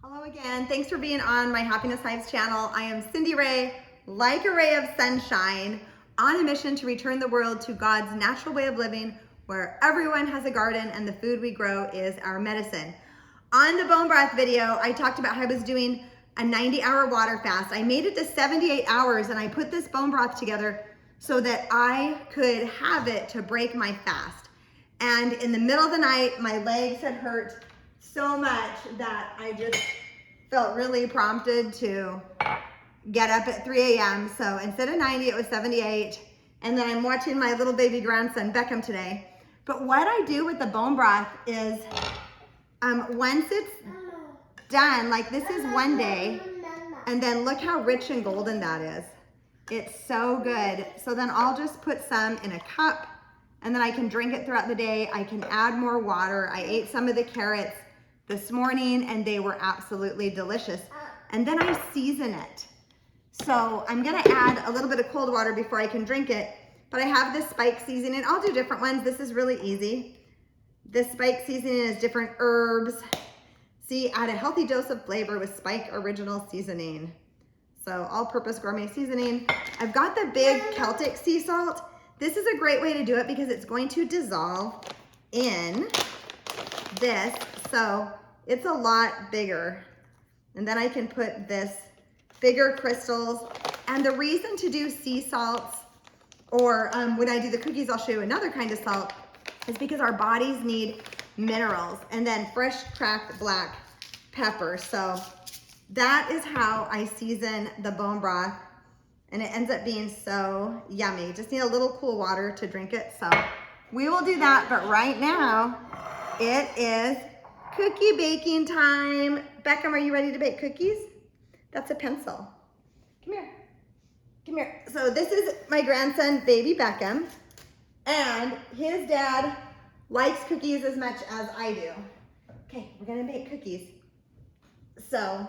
Hello again. Thanks for being on my Happiness Hives channel. I am Cindy Ray, like a ray of sunshine, on a mission to return the world to God's natural way of living, where everyone has a garden and the food we grow is our medicine. On the bone broth video, I talked about how I was doing a 90-hour water fast. I made it to 78 hours and I put this bone broth together so that I could have it to break my fast. And in the middle of the night, my legs had hurt so much that I just felt really prompted to get up at 3 a.m. So instead of 90, it was 78. And then I'm watching my little baby grandson, Beckham, today. But what I do with the bone broth is once it's done, like this is one day, and then look how rich and golden that is. It's so good. So then I'll just put some in a cup and then I can drink it throughout the day. I can add more water. I ate some of the carrots this morning and they were absolutely delicious. And then I season it. So I'm gonna add a little bit of cold water before I can drink it, but I have this spike seasoning. I'll do different ones. This is really easy. This spike seasoning is different herbs. See, add a healthy dose of flavor with Spike Original Seasoning. So all-purpose gourmet seasoning. I've got the big Celtic sea salt. This is a great way to do it because it's going to dissolve in this. So it's a lot bigger. And then I can put this bigger crystals. And the reason to do sea salts, or when I do the cookies, I'll show you another kind of salt, is because our bodies need minerals. And then fresh cracked black pepper. So that is how I season the bone broth. And it ends up being so yummy. Just need a little cool water to drink it. So we will do that, but right now it is cookie baking time. Beckham, are you ready to bake cookies? That's a pencil. Come here. Come here. So this is my grandson, baby Beckham, and his dad likes cookies as much as I do. Okay, we're gonna make cookies. So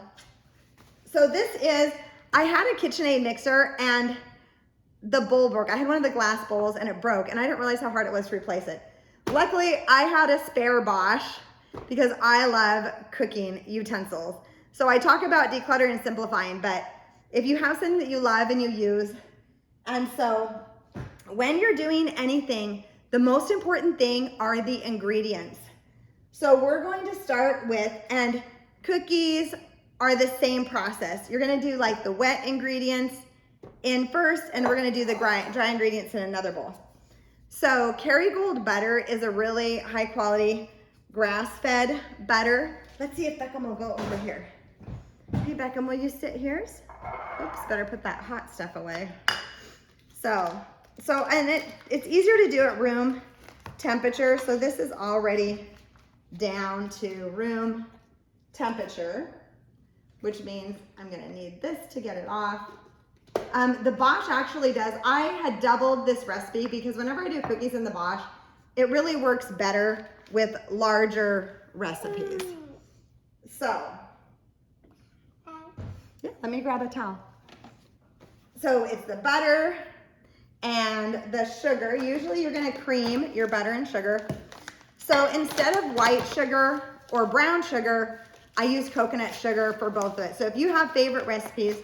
this is, I had a KitchenAid mixer and the bowl broke. I had one of the glass bowls and it broke and I didn't realize how hard it was to replace it. Luckily, I had a spare Bosch because I love cooking utensils. So I talk about decluttering and simplifying, but if you have something that you love and you use, and so when you're doing anything, the most important thing are the ingredients. So we're going to start with, and cookies are the same process. You're gonna do like the wet ingredients in first, and we're gonna do the dry ingredients in another bowl. So Kerrygold butter is a really high quality grass-fed butter. Let's see if Beckham will go over here. Hey Beckham, will you sit here? Oops, better put that hot stuff away. And it's easier to do at room temperature. So this is already down to room temperature, which means I'm gonna need this to get it off. The Bosch actually does, I had doubled this recipe because whenever I do cookies in the Bosch, it really works better with larger recipes. So, yeah, let me grab a towel. So it's the butter and the sugar. Usually you're gonna cream your butter and sugar. So instead of white sugar or brown sugar, I use coconut sugar for both of it. So if you have favorite recipes,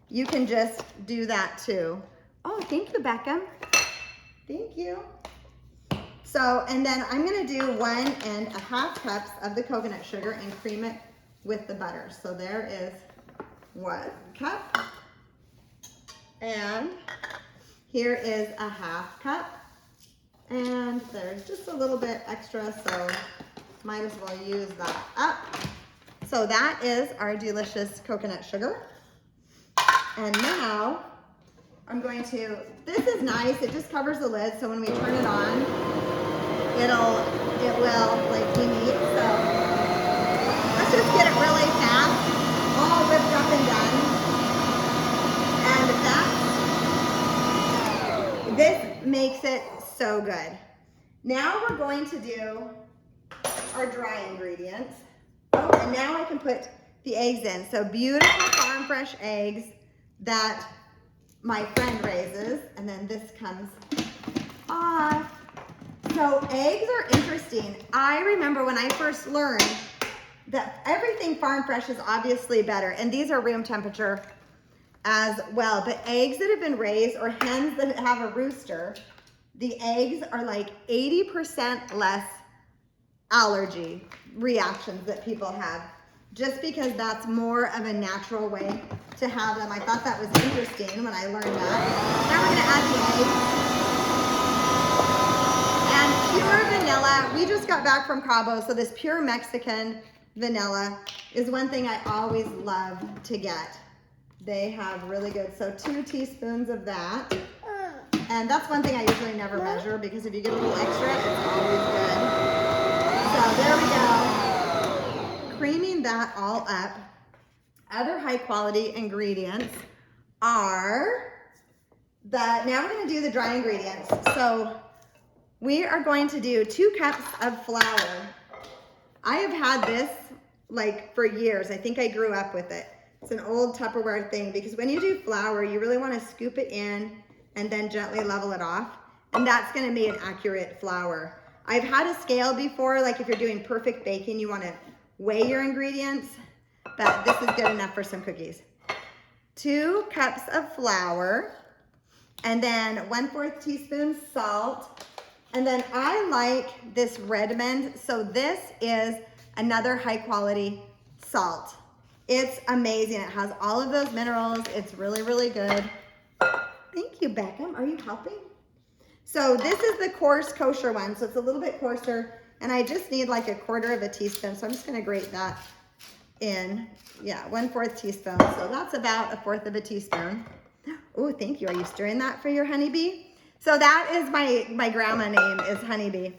you can just do that too. Oh, thank you, Beckham. Thank you. So, and then I'm gonna do 1.5 cups of the coconut sugar and cream it with the butter. So there is 1 cup. And here is 1/2 cup. And there's just a little bit extra, so might as well use that up. So that is our delicious coconut sugar. And now I'm going to, this is nice, it just covers the lid, so when we turn it on, it will like be neat. So let's just get it really fast, all whipped up and done. And this makes it so good. Now we're going to do our dry ingredients. Oh, and now I can put the eggs in. So beautiful farm fresh eggs that my friend raises, and then this comes off. So eggs are interesting. I remember when I first learned everything farm fresh is obviously better, and these are room temperature as well. But eggs that have been raised, or hens that have a rooster, the eggs are like 80% less allergy reactions that people have, just because that's more of a natural way to have them. I thought that was interesting when I learned that. Now we're gonna add the eggs. And pure vanilla, we just got back from Cabo, so this pure Mexican vanilla is one thing I always love to get. They have really good, so 2 teaspoons of that. And that's one thing I usually never measure, because if you get a little extra, it's always good. So there we go. Creaming that all up. Other high quality ingredients are now we're gonna do the dry ingredients. So we are going to do 2 cups of flour. I have had this like for years. I think I grew up with it. It's an old Tupperware thing, because when you do flour, you really wanna scoop it in and then gently level it off. And that's gonna be an accurate flour. I've had a scale before, like if you're doing perfect baking, you wanna weigh your ingredients, but this is good enough for some cookies. 2 cups of flour, and then 1/4 teaspoon salt. And then I like this Redmond, so this is another high quality salt. It's amazing, it has all of those minerals, it's really, really good. Thank you, Beckham, are you helping? So this is the coarse kosher one, so it's a little bit coarser, and I just need like 1/4 teaspoon, so I'm just gonna grate that in. Yeah, 1/4 teaspoon, so that's about 1/4 teaspoon. Oh, thank you, are you stirring that for your honeybee? So that is my grandma name is Honeybee.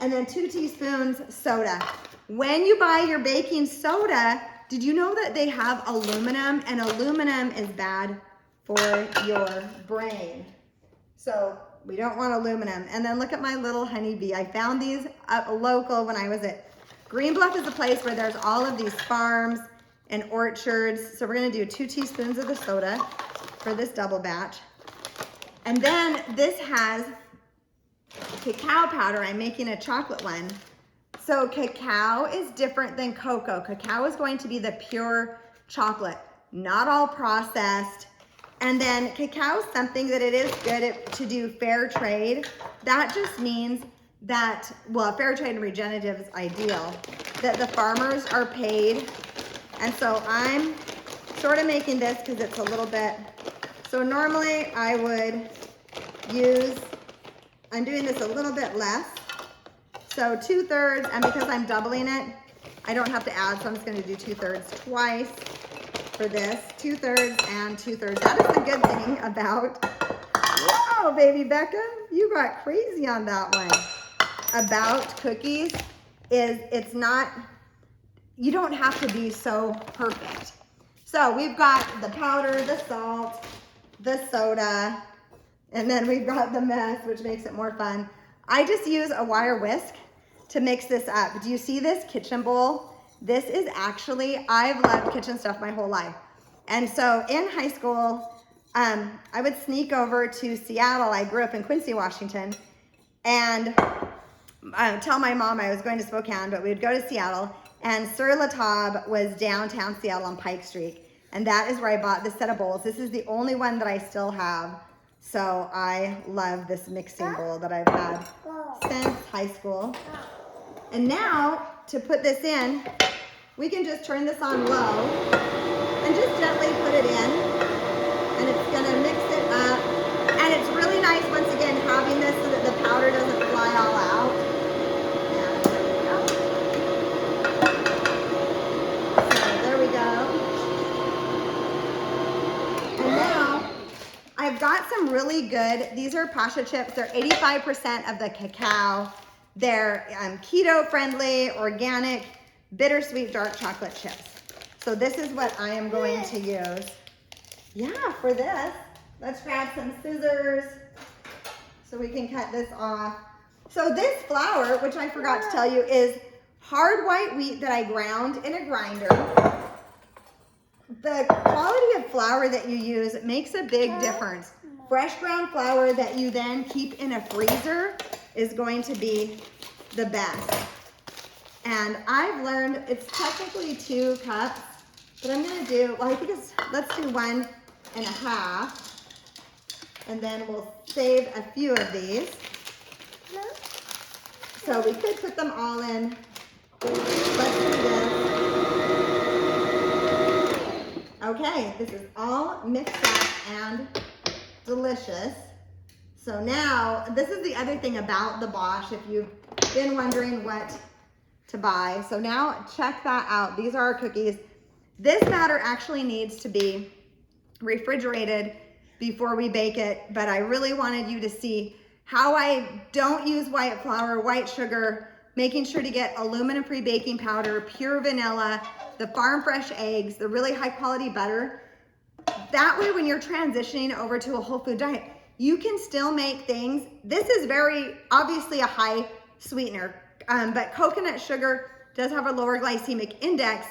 And then 2 teaspoons soda. When you buy your baking soda, did you know that they have aluminum, and aluminum is bad for your brain? So we don't want aluminum. And then look at my little honeybee. I found these local when I was at Greenbluff. Is a place where there's all of these farms and orchards. So we're gonna do 2 teaspoons of the soda for this double batch. And then this has cacao powder. I'm making a chocolate one. So cacao is different than cocoa. Cacao is going to be the pure chocolate, not all processed. And then cacao is something that it is good to do fair trade. That just means that, well, fair trade and regenerative is ideal, that the farmers are paid. And so I'm sort of making this because it's a little bit, so normally I would use, I'm doing this a little bit less. So 2/3, and because I'm doubling it, I don't have to add, so I'm just gonna do 2/3 twice for this. 2/3 and 2/3. That is the good thing about, whoa, baby Becca, you got crazy on that one. About cookies is it's not, you don't have to be so perfect. So we've got the powder, the salt, the soda, and then we've got the mess, which makes it more fun. I just use a wire whisk to mix this up. Do you see this kitchen bowl? This is actually, I've loved kitchen stuff my whole life. And so in high school, I would sneak over to Seattle. I grew up in Quincy, Washington, and tell my mom I was going to Spokane, but we would go to Seattle, and Sur La Table was downtown Seattle on Pike Street. And that is where I bought this set of bowls. This is the only one that I still have. So I love this mixing bowl that I've had since high school. And now to put this in, we can just turn this on low and just gently put it in. And it's gonna mix it up. And it's really nice, once again, having this so that the powder doesn't fly all out. And there we go. So there we go. And now, I've got some really good, these are Pasha chips. They're 85% of the cacao. They're keto friendly, organic, bittersweet dark chocolate chips. So this is what I am going to use. Yeah, for this, let's grab some scissors so we can cut this off. So this flour, which I forgot to tell you, is hard white wheat that I ground in a grinder. The quality of flour that you use makes a big difference. Fresh ground flour that you then keep in a freezer is going to be the best. And I've learned it's technically 2 cups, but I'm gonna do, well, I think let's do 1.5. And then we'll save a few of these. So we could put them all in. Let's do this. Okay, this is all mixed up and delicious. So now, this is the other thing about the Bosch, if you've been wondering what to buy. So now check that out. These are our cookies. This batter actually needs to be refrigerated before we bake it, but I really wanted you to see how I don't use white flour, white sugar, making sure to get aluminum-free baking powder, pure vanilla, the farm fresh eggs, the really high quality butter. That way when you're transitioning over to a whole food diet, you can still make things. This is very obviously a high sweetener, but coconut sugar does have a lower glycemic index,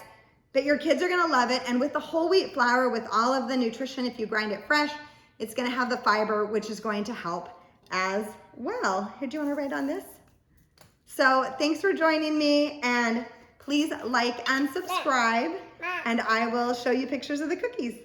but your kids are gonna love it. And with the whole wheat flour, with all of the nutrition, if you grind it fresh, it's gonna have the fiber, which is going to help as well. Here, do you wanna write on this? So thanks for joining me, and please like and subscribe, and I will show you pictures of the cookies.